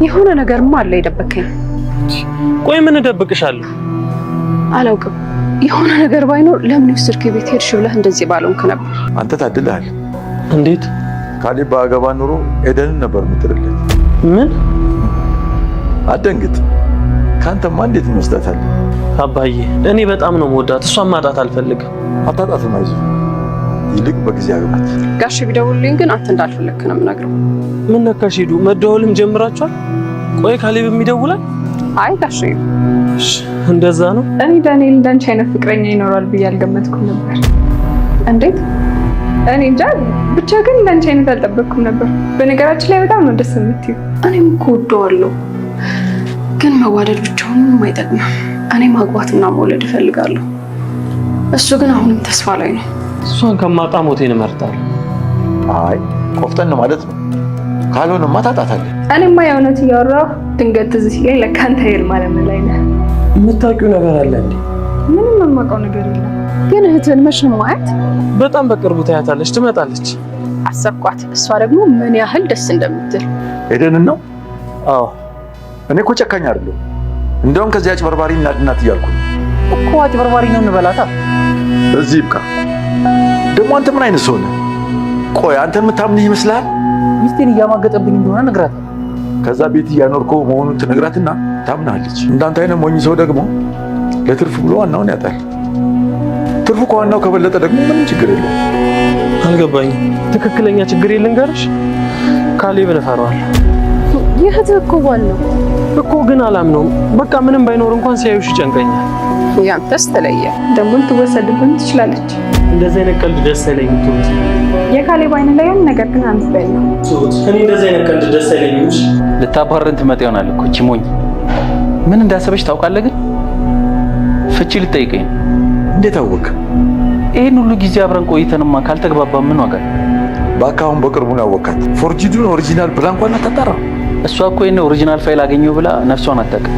የሆነ ነገርማ አለ የደበከኝ። ቆይ ምን እደብቅሻለሁ? አላውቅም። የሆነ ነገር ባይኖር ለምን ወስድክ ቤት ሄድሽ ብለህ እንደዚህ ባልሆንክ ነበር። አንተ ታድለሃል። እንዴት? ካሌብ ባገባ ኑሮ ኤደንን ነበር የምትልለት። ምን? አደንግጥ። ካንተማ እንዴት መስጠታል? አባዬ እኔ በጣም ነው የምወዳት። እሷን ማጣት አልፈልግም። አታጣትም፣ አይዞህ። ይልቅ በጊዜ አግባት። ጋሽ ቢደውልልኝ ግን አንተ እንዳልፈለክ ነው የምነግረው። ምን ነካሽ? ሂዱ። መደወልም ጀምራችኋል? ቆይ ካሌብም ይደውላል? አይ ጋሽ እንደዛ ነው። እኔ ዳንኤል እንዳንቺ አይነት ፍቅረኛ ይኖራል ብዬ አልገመትኩም ነበር። እንዴት? እኔ እንጃ፣ ብቻ ግን እንዳንቺ አይነት አልጠበቅኩም ነበር። በነገራችን ላይ በጣም ነው ደስ የምትይው። እኔም እኮ ወደዋለሁ፣ ግን መዋደድ ብቻውን ምንም አይጠቅምም። እኔ ማግባትና መውለድ እፈልጋለሁ። እሱ ግን አሁንም ተስፋ ላይ ነው። እሷን ከማጣ ሞቴን እመርጣለሁ። አይ ቆፍጠን ማለት ነው። ካልሆነማ ታጣታለህ። እኔማ የእውነት እያወራሁ ድንገት ትዝ ሲለኝ ለካ አንተ ህልም ዓለም ላይ ነህ። የምታውቂው ነገር አለ እንዴ? ምንም የማውቀው ነገር የለም። ግን እህትን መቼ ነው ማየት? በጣም በቅርቡ ታያታለች፣ ትመጣለች። አሰብኳት። እሷ ደግሞ ምን ያህል ደስ እንደምትል። ኤደንን ነው? አዎ። እኔ እኮ ጨካኝ አይደለሁ። እንደውም ከዚያ አጭበርባሪ እናድናት እያልኩ እኮ። አጭበርባሪ ነው እንበላታ። በዚህ ይብቃ። ደግሞ አንተ ምን አይነት ሰው ነህ? ቆይ አንተን የምታምንህ ይመስልሃል? ሚስቴን እያማገጠብኝ እንደሆነ ነግራታለሁ። ከዛ ቤት እያኖርከው መሆኑን ትነግራትና ታምናለች። እንዳንተ አይነት ሞኝ ሰው ደግሞ ለትርፍ ብሎ ዋናውን ያጣል። ትርፉ ከዋናው ከበለጠ ደግሞ ምንም ችግር የለውም። አልገባኝም። ትክክለኛ ችግር የልንገርሽ፣ ካሌብን እፈራዋለሁ። የእህትህ እኮ ባል ነው እኮ። ግን አላምነውም። በቃ ምንም ባይኖር እንኳን ሲያዩሽ ይጨንቀኛል። ያንተስ ተለየ። ደግሞ ትወሰድብን ትችላለች። እንደዚህ አይነት ቀልድ ደስ አይለኝም። ትሁት፣ የካሌብ አይን ላይ ያን ነገር ግን አንስበል ነው። ትሁት፣ እኔ እንደዚህ አይነት ቀልድ ደስ አይለኝም። ልታባረን ትመጣ ይሆናል እኮ እቺ ሞኝ። ምን እንዳሰበች ታውቃለህ? ግን ፍቺ ልጠይቀኝ። እንዴት አወቅ? ይሄን ሁሉ ጊዜ አብረን ቆይተንማ ካልተግባባ ምን ዋጋ? በአካሁን በቅርቡ ነው ያወቃት። ፎርጂዱን ኦሪጂናል ብላ እንኳን አታጣራ። እሷ እኮ ይሄን ኦሪጂናል ፋይል አገኘው ብላ ነፍሷን አታውቅም።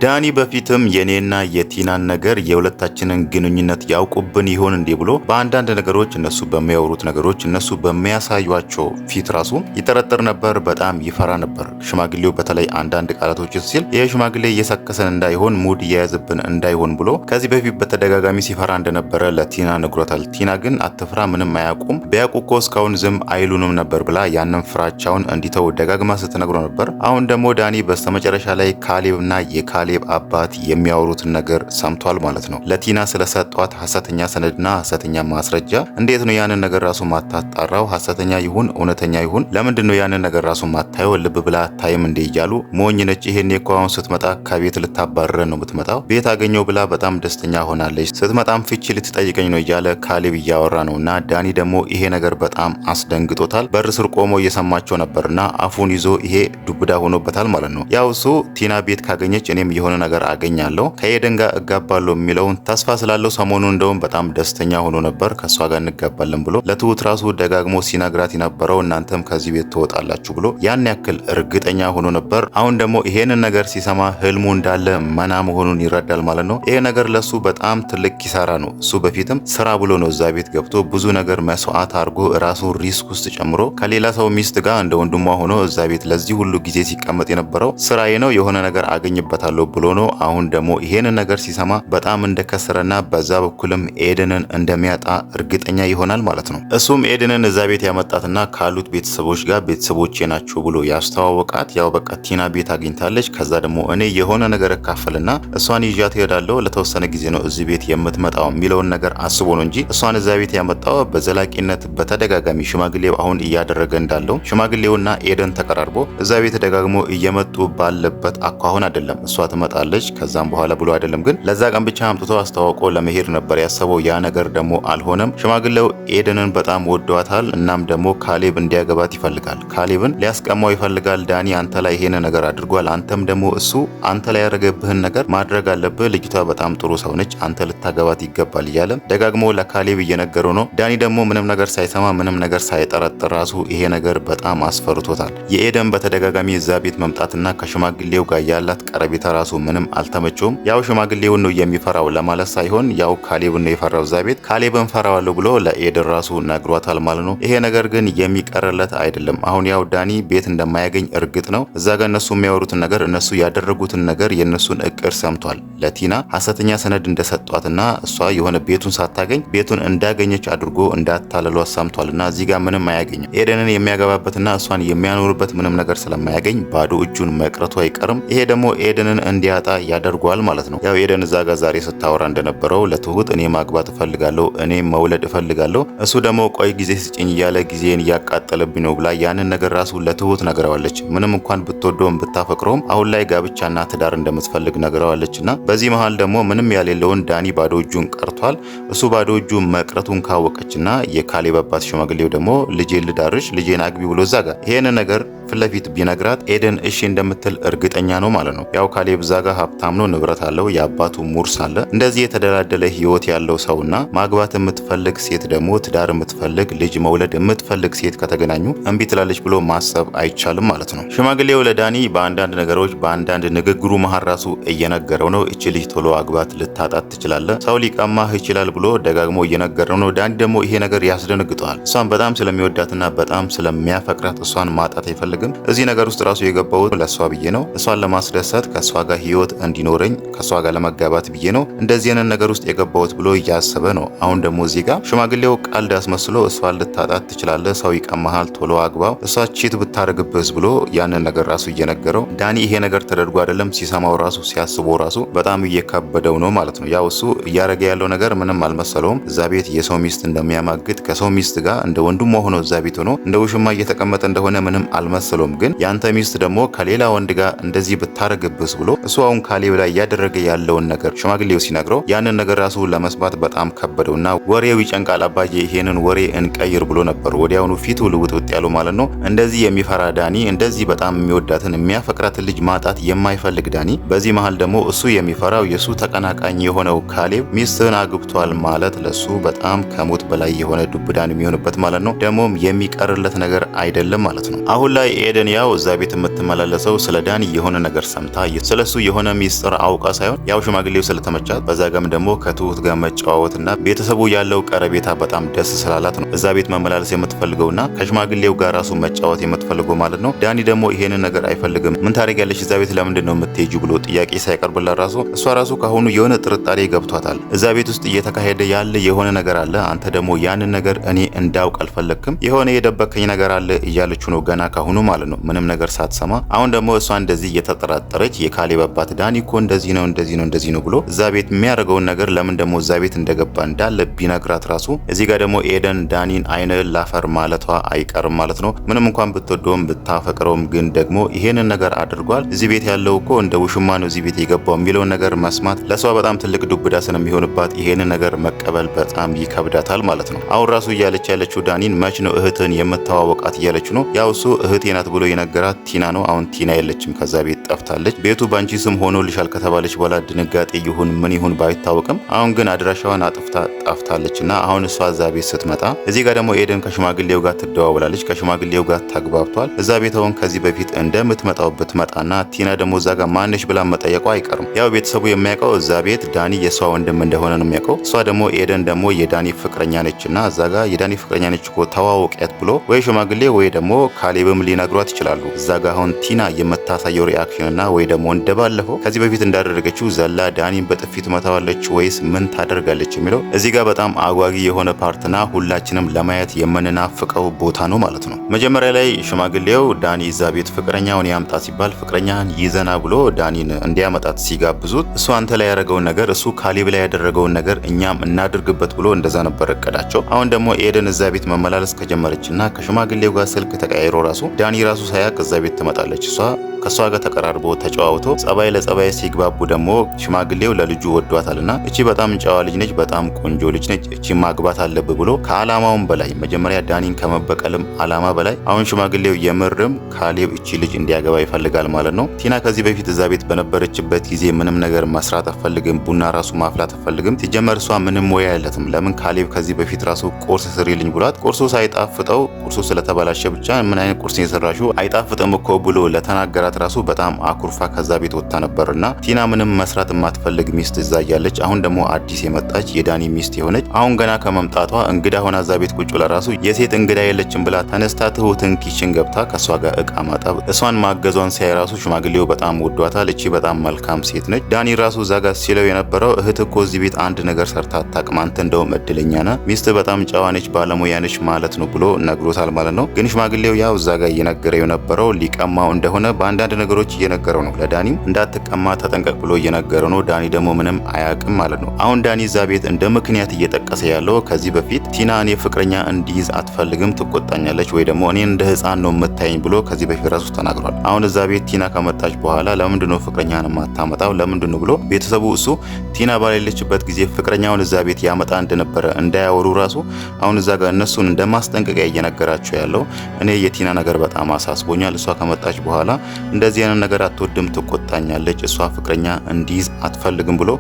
ዳኒ በፊትም የኔና የቲናን ነገር የሁለታችንን ግንኙነት ያውቁብን ይሆን እንዴ ብሎ በአንዳንድ ነገሮች እነሱ በሚያወሩት ነገሮች እነሱ በሚያሳዩቸው ፊት ራሱ ይጠረጥር ነበር። በጣም ይፈራ ነበር። ሽማግሌው በተለይ አንዳንድ ቃላቶችን ሲል ይሄ ሽማግሌ እየሰከሰን እንዳይሆን ሙድ እየያዝብን እንዳይሆን ብሎ ከዚህ በፊት በተደጋጋሚ ሲፈራ እንደነበረ ለቲና ነግሮታል። ቲና ግን አትፍራ፣ ምንም አያውቁም፣ ቢያውቁ እኮ እስካሁን ዝም አይሉንም ነበር ብላ ያንን ፍራቻውን እንዲተው ደጋግማ ስትነግሮ ነበር። አሁን ደግሞ ዳኒ በስተመጨረሻ ላይ ካሌብና የካሌብ አባት የሚያወሩትን ነገር ሰምቷል ማለት ነው። ለቲና ስለሰጧት ሐሰተኛ ሰነድና ሐሰተኛ ማስረጃ እንዴት ነው ያንን ነገር ራሱ ማታጣራው? ሐሰተኛ ይሁን እውነተኛ ይሁን ለምንድን ነው ያንን ነገር ራሱ ማታየው? ልብ ብላ ታይም እንዴ እያሉ ሞኝ ነች። ይሄኔ እኮ አሁን ስትመጣ ከቤት ልታባረረን ነው የምትመጣው። ቤት አገኘው ብላ በጣም ደስተኛ ሆናለች። ስትመጣም ፍቺ ልትጠይቀኝ ነው እያለ ካሌብ እያወራ ነውና ዳኒ ደግሞ ይሄ ነገር በጣም አስደንግጦታል። በር ስር ቆሞ እየሰማቸው ነበርና አፉን ይዞ ይሄ ዱብዳ ሆኖበታል ማለት ነው። ያው እሱ ቲና ቤት ካገኘች እኔም የሆነ ነገር አገኛለሁ ከኤደን ጋር እጋባለሁ የሚለውን ተስፋ ስላለው ሰሞኑን እንደውም በጣም ደስተኛ ሆኖ ነበር። ከሷ ጋር እንጋባለን ብሎ ለትሁት ራሱ ደጋግሞ ሲነግራት የነበረው እናንተም ከዚህ ቤት ትወጣላችሁ ብሎ ያን ያክል እርግጠኛ ሆኖ ነበር። አሁን ደግሞ ይሄንን ነገር ሲሰማ ህልሙ እንዳለ መና መሆኑን ይረዳል ማለት ነው። ይሄ ነገር ለሱ በጣም ትልቅ ኪሳራ ነው። እሱ በፊትም ስራ ብሎ ነው እዛ ቤት ገብቶ ብዙ ነገር መስዋዕት አድርጎ ራሱ ሪስክ ውስጥ ጨምሮ ከሌላ ሰው ሚስት ጋር እንደ ወንድሟ ሆኖ እዛ ቤት ለዚህ ሁሉ ጊዜ ሲቀመጥ የነበረው ስራዬ ነው የሆነ ነገር አገኝበታለሁ ብሎ ነው። አሁን ደግሞ ይሄንን ነገር ሲሰማ በጣም እንደከሰረና በዛ በኩልም ኤደንን እንደሚያጣ እርግጠኛ ይሆናል ማለት ነው። እሱም ኤደንን እዛ ቤት ያመጣትና ካሉት ቤተሰቦች ጋር ቤተሰቦቼ ናቸው ብሎ ያስተዋወቃት። ያው በቃ ቲና ቤት አግኝታለች። ከዛ ደግሞ እኔ የሆነ ነገር እካፈልና እሷን ይዣት እሄዳለሁ፣ ለተወሰነ ጊዜ ነው እዚህ ቤት የምትመጣው የሚለውን ነገር አስቦ ነው እንጂ እሷን እዛ ቤት ያመጣው በዘላቂነት በተደጋጋሚ ሽማግሌው አሁን እያደረገ እንዳለው ሽማግሌውና ኤደን ተቀራርቦ እዛ ቤት ደጋግሞ እየመጡ ባለበት አኳኋን አይደለም። እሷ ትመጣለች ከዛም በኋላ ብሎ አይደለም። ግን ለዛ ቀን ብቻ አምጥቶ አስተዋውቆ ለመሄድ ነበር ያሰበው። ያ ነገር ደግሞ አልሆነም። ሽማግሌው ኤደንን በጣም ወዷታል። እናም ደግሞ ካሌብ እንዲያገባት ይፈልጋል። ካሌብን ሊያስቀማው ይፈልጋል። ዳኒ አንተ ላይ ይሄን ነገር አድርጓል፣ አንተም ደግሞ እሱ አንተ ላይ ያደረገብህን ነገር ማድረግ አለብህ። ልጅቷ በጣም ጥሩ ሰው ነች፣ አንተ ልታገባት ይገባል እያለ ደጋግሞ ለካሌብ እየነገረው ነው። ዳኒ ደግሞ ምንም ነገር ሳይሰማ ምንም ነገር ሳይጠረጥር ራሱ ይሄ ነገር በጣም አስፈርቶታል። የኤደን በተደጋጋሚ እዛ ቤት መምጣትና ከሽማግሌው ጋር ያላት ቀረቤታ ራሱ ራሱ ምንም አልተመቸውም። ያው ሽማግሌውን ነው የሚፈራው ለማለት ሳይሆን ያው ካሌብን ነው የፈራው እዛ ቤት። ካሌብን ፈራዋለሁ ብሎ ለኤደን ራሱ ነግሯታል ማለት ነው። ይሄ ነገር ግን የሚቀርለት አይደለም። አሁን ያው ዳኒ ቤት እንደማያገኝ እርግጥ ነው። እዛ ጋር እነሱ የሚያወሩትን ነገር እነሱ ያደረጉትን ነገር የእነሱን እቅድ ሰምቷል። ለቲና ሐሰተኛ ሰነድ እንደሰጧትና እሷ የሆነ ቤቱን ሳታገኝ ቤቱን እንዳገኘች አድርጎ እንዳታለሏት ሰምቷልና እዚህ ጋር ምንም አያገኝም። ኤደንን የሚያገባበትና እሷን የሚያኖርበት ምንም ነገር ስለማያገኝ ባዶ እጁን መቅረቱ አይቀርም። ይሄ ደግሞ ኤደንን እንዲያጣ ያደርገዋል ማለት ነው። ያው ኤደን እዛ ጋር ዛሬ ስታወራ እንደነበረው ለትሁት እኔ ማግባት እፈልጋለሁ፣ እኔ መውለድ እፈልጋለሁ፣ እሱ ደግሞ ቆይ ጊዜ ስጭኝ እያለ ጊዜን እያቃጠለብኝ ነው ብላ ያንን ነገር ራሱ ለትሁት ነግረዋለች። ምንም እንኳን ብትወደውም ብታፈቅረውም አሁን ላይ ጋብቻና ትዳር እንደምትፈልግ ነግረዋለችና በዚህ መሃል ደግሞ ምንም ያሌለውን ዳኒ ባዶ እጁን ቀርቷል። እሱ ባዶ እጁን መቅረቱን ካወቀችና የካሌብ አባት ሽማግሌው ደግሞ ልጄን ልዳርሽ፣ ልጄን አግቢ ብሎ እዛ ጋር ይሄን ነገር ፊት ለፊት ቢነግራት ኤደን እሺ እንደምትል እርግጠኛ ነው ማለት ነው። ያው ካሌብ እዛ ጋር ሀብታም ነው፣ ንብረት አለው፣ የአባቱ ሙርስ አለ። እንደዚህ የተደላደለ ህይወት ያለው ሰውና ማግባት የምትፈልግ ሴት ደግሞ ትዳር የምትፈልግ ልጅ መውለድ የምትፈልግ ሴት ከተገናኙ እምቢ ትላለች ብሎ ማሰብ አይቻልም ማለት ነው። ሽማግሌው ለዳኒ በአንዳንድ ነገሮች በአንዳንድ ንግግሩ መሀል ራሱ እየነገረው ነው። እቺ ልጅ ቶሎ አግባት፣ ልታጣት ትችላለህ፣ ሰው ሊቀማህ ይችላል ብሎ ደጋግሞ እየነገረው ነው። ዳኒ ደግሞ ይሄ ነገር ያስደነግጠዋል። እሷን በጣም ስለሚወዳትና በጣም ስለሚያፈቅራት እሷን ማጣት አይፈልግም። እዚህ ነገር ውስጥ ራሱ የገባሁት ለሷ ብዬ ነው፣ እሷን ለማስደሰት ከሷ ጋር ህይወት እንዲኖረኝ ከሷ ጋር ለመጋባት ብዬ ነው እንደዚህ አይነት ነገር ውስጥ የገባሁት ብሎ እያሰበ ነው። አሁን ደግሞ እዚህ ጋር ሽማግሌው ቀልድ አስመስሎ እሷን ልታጣት ትችላለህ፣ ሰው ይቀማሃል፣ ቶሎ አግባው፣ እሷ ቺት ብታረግብህ ብሎ ያንን ነገር ራሱ እየነገረው ዳኒ ይሄ ነገር ተደርጎ አይደለም ሲሰማው ራሱ ሲያስበው ራሱ በጣም እየከበደው ነው ማለት ነው። ያው እሱ እያረገ ያለው ነገር ምንም አልመሰለውም። እዛ ቤት የሰው ሚስት እንደሚያማግጥ ከሰው ሚስት ጋር እንደ ወንድም ሆኖ እዛ ቤት ሆኖ እንደ ውሽማ እየተቀመጠ እንደሆነ ምንም አልመሰለውም። ግን ያንተ ሚስት ደግሞ ከሌላ ወንድ ጋር እንደዚህ ብታረግብስ ብሎ እሱ አሁን ካሌብ ላይ እያደረገ ያለውን ነገር ሽማግሌው ሲነግረው ያንን ነገር ራሱ ለመስማት በጣም ከበደውና ወሬው ይጨንቃል። አባዬ ይሄንን ወሬ እንቀይር ብሎ ነበር ወዲያውኑ ፊቱ ልውጥውጥ ያለው ማለት ነው። እንደዚህ የሚፈራ ዳኒ፣ እንደዚህ በጣም የሚወዳትን የሚያፈቅራትን ልጅ ማጣት የማይፈልግ ዳኒ፣ በዚህ መሃል ደግሞ እሱ የሚፈራው የሱ ተቀናቃኝ የሆነው ካሌብ ሚስትን አግብቷል ማለት ለሱ በጣም ከሞት በላይ የሆነ ዱብዳን የሚሆንበት ማለት ነው። ደግሞም የሚቀርለት ነገር አይደለም ማለት ነው። አሁን ላይ ኤደን ያው እዛ ቤት የምትመላለሰው ስለ ዳኒ የሆነ ነገር ሰምታ ስለሱ የሆነ ሚስጥር አውቃ ሳይሆን ያው ሽማግሌው ስለተመቻት በዛ ጋም ደግሞ ከትሁት ጋር መጫወትና ቤተሰቡ ያለው ቀረቤታ በጣም ደስ ስላላት ነው እዛ ቤት መመላለስ የምትፈልገውና ከሽማግሌው ጋር ራሱ መጫወት የምትፈልገው ማለት ነው። ዳኒ ደግሞ ይሄንን ነገር አይፈልግም። ምን ታደርጊያለሽ እዛ ቤት ለምንድን ነው የምትሄጂው ብሎ ጥያቄ ሳይቀርብላት ራሱ እሷ ራሱ ካሁኑ የሆነ ጥርጣሬ ገብቷታል። እዛ ቤት ውስጥ እየተካሄደ ያለ የሆነ ነገር አለ፣ አንተ ደግሞ ያንን ነገር እኔ እንዳውቅ አልፈለግክም፣ የሆነ የደበከኝ ነገር አለ እያለችው ነው ገና ካሁኑ ማለት ነው ምንም ነገር ሳትሰማ። አሁን ደግሞ እሷ እንደዚህ እየተጠራጠረች የካሌብ አባት ዳኒ እኮ እንደዚህ ነው እንደዚህ ነው ብሎ እዛ ቤት የሚያደርገውን ነገር ለምን ደግሞ እዛ ቤት እንደገባ እንዳለ ቢነግራት ራሱ እዚህ ጋር ደግሞ ኤደን ዳኒን አይነ ላፈር ማለቷ አይቀርም ማለት ነው። ምንም እንኳን ብትወደውም ብታፈቅረውም ግን ደግሞ ይሄንን ነገር አድርጓል፣ እዚህ ቤት ያለው እኮ እንደ ውሽማ ነው እዚህ ቤት የገባው የሚለውን ነገር መስማት ለሷ በጣም ትልቅ ዱብዳ ስለሚሆንባት ይሄንን ነገር መቀበል በጣም ይከብዳታል ማለት ነው። አሁን ራሱ እያለች ያለችው ዳኒን መች ነው እህትን የምታዋወቃት እያለች ነው። ያው እሱ እህቴ ናት ብሎ የነገራት ቲና ነው። አሁን ቲና የለችም፣ ከዛ ቤት ጠፍታለች። ቤቱ ባንቺ ስም ሆኖልሻል ከተባለች በኋላ ድንጋጤ ይሁን ምን ይሁን ባይታወቅም አሁን ግን አድራሻዋን አጥፍታ ጠፍታለችና አሁን እሷ እዛ ቤት ስትመጣ እዚህ ጋር ደግሞ ኤደን ከሽማግሌው ጋር ትደዋውላለች። ከሽማግሌው ጋር ተግባብቷል። እዛ ቤት አሁን ከዚህ በፊት እንደምትመጣው ብትመጣና ቲና ደግሞ እዛ ጋር ማንሽ ብላ መጠየቋ አይቀርም። ያው ቤተሰቡ የሚያውቀው እዛ ቤት ዳኒ የሷ ወንድም እንደሆነ ነው የሚያውቀው። እሷ ደግሞ ኤደን ደግሞ የዳኒ ፍቅረኛ ነችና እዛ ጋር የዳኒ ፍቅረኛ ነች እኮ ተዋወቂያት ብሎ ወይ ሽማግሌ ወይ ደግሞ ካሌብም ሊነግሯት ይችላሉ። እዛ ጋር አሁን ቲና የምታሳየው ሪአክሽንና ወይ ደግሞ እንደባለፈው ከዚህ በፊት እንዳደረገችው ዘላ ዳኒን በጥፊት መታዋለች ወይስ ምን ታደርጋለች የሚለው እዚህ ጋር በጣም አጓጊ የሆነ ፓርትና ሁላችንም ለማየት የምንናፍቀው ቦታ ነው ማለት ነው። መጀመሪያ ላይ ሽማግሌው ዳኒ እዛ ቤት ፍቅረኛውን ያምጣ ሲባል ፍቅረኛን ይዘና ብሎ ዳኒን እንዲያመጣት ሲጋብዙት እሱ አንተ ላይ ያደረገውን ነገር እሱ ካሌብ ላይ ያደረገውን ነገር እኛም እናድርግበት ብሎ እንደዛ ነበር እቅዳቸው። አሁን ደግሞ ኤደን እዛ ቤት መመላለስ ከጀመረችና ከሽማግሌው ጋር ስልክ ተቀያይሮ ራሱ ዳኒ ራሱ ሳያቅ እዛ ቤት ትመጣለች። እሷ ከሷ ጋር ተቀራርቦ ተጨዋውቶ ጸባይ ለጸባይ ሲግባቡ ደግሞ ሽማግሌው ለልጁ ወዷታልና እቺ በጣም ጨዋ ልጅ ነች፣ በጣም ቆንጆ ልጅ ነች፣ እቺ ማግባት አለብ ብሎ ከአላማውም በላይ መጀመሪያ ዳኒን ከመበቀልም አላማ በላይ አሁን ሽማግሌው የምርም ካሌብ እቺ ልጅ እንዲያገባ ይፈልጋል ማለት ነው። ቲና ከዚህ በፊት እዛ ቤት በነበረችበት ጊዜ ምንም ነገር መስራት አትፈልግም፣ ቡና ራሱ ማፍላት አትፈልግም። ሲጀመር እሷ ምንም ወያ የለትም። ለምን ካሌብ ከዚህ በፊት ራሱ ቁርስ ስሪልኝ ብሏት ቁርሱ ሳይጣፍጠው ቁርሱ ስለተበላሸ ብቻ ምን አይነት ቁርስ የሰራሽው አይጣፍጥም እኮ ብሎ ለተናገራት ራሱ በጣም አኩርፋ ከዛ ቤት ወጥታ ነበርና ቲና ምንም መስራት የማትፈልግ ሚስት እዛ እያለች አሁን ደግሞ አዲስ የመጣች የዳኒ ሚስት የሆነች አሁን ገና ከመምጣቷ እንግዳ ሆና እዛ ቤት ቁጭ ብላ ራሱ የሴት እንግዳ የለችም ብላ ተነስታ ትሁትን ኪችን ገብታ ከሷ ጋር እቃ ማጠብ እሷን ማገዟን ሲያይ ራሱ ሽማግሌው በጣም ወዷታል። እቺ በጣም መልካም ሴት ነች። ዳኒ ራሱ እዛ ጋር ሲለው የነበረው እህት እኮ እዚህ ቤት አንድ ነገር ሰርታ አታውቅም፣ አንተ እንደውም እድለኛ ነህ፣ ሚስት በጣም ጨዋ ነች፣ ባለሙያ ነች ማለት ነው ብሎ ነግሮታል ማለት ነው። ግን ሽማግሌው ያው እዛ ጋር እየነገረው የነበረው ሊቀማው እንደሆነ በአንዳንድ ነገሮች እየነገረው ነው። ለዳኒ እንዳትቀማ ተጠንቀቅ ብሎ እየነገረው ነው። ዳኒ ደግሞ ምንም አያውቅም ማለት ነው። አሁን ዳኒ እዛ ቤት እንደ ምክንያት እየጠቀሰ ያለው ከዚህ በፊት ቲና እኔ ፍቅረኛ እንዲይዝ አትፈልግም፣ ትቆጣኛለች ወይ ደግሞ እኔ እንደ ህፃን ነው የምታየኝ ብሎ ከዚህ በፊት ራሱ ተናግሯል። አሁን እዛ ቤት ቲና ከመጣች በኋላ ለምንድነው ፍቅረኛን ማታመጣው ለምንድነው ብሎ ቤተሰቡ እሱ ቲና ባሌለችበት ጊዜ ፍቅረኛውን እዛ ቤት ያመጣ እንደነበረ እንዳያወሩ ራሱ አሁን እዛ ጋር እነሱን እንደማስጠንቀቂያ እየነገራቸው ያለው እኔ የቲና ነገር በጣም አሳስቦኛል። እሷ ከመጣች በኋላ እንደዚህ አይነት ነገር አትወድም፣ ትቆጣኛለች፣ እሷ ፍቅረኛ እንዲይዝ አትፈልግም ብሎ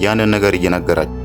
ያንን ነገር እየነገራቸው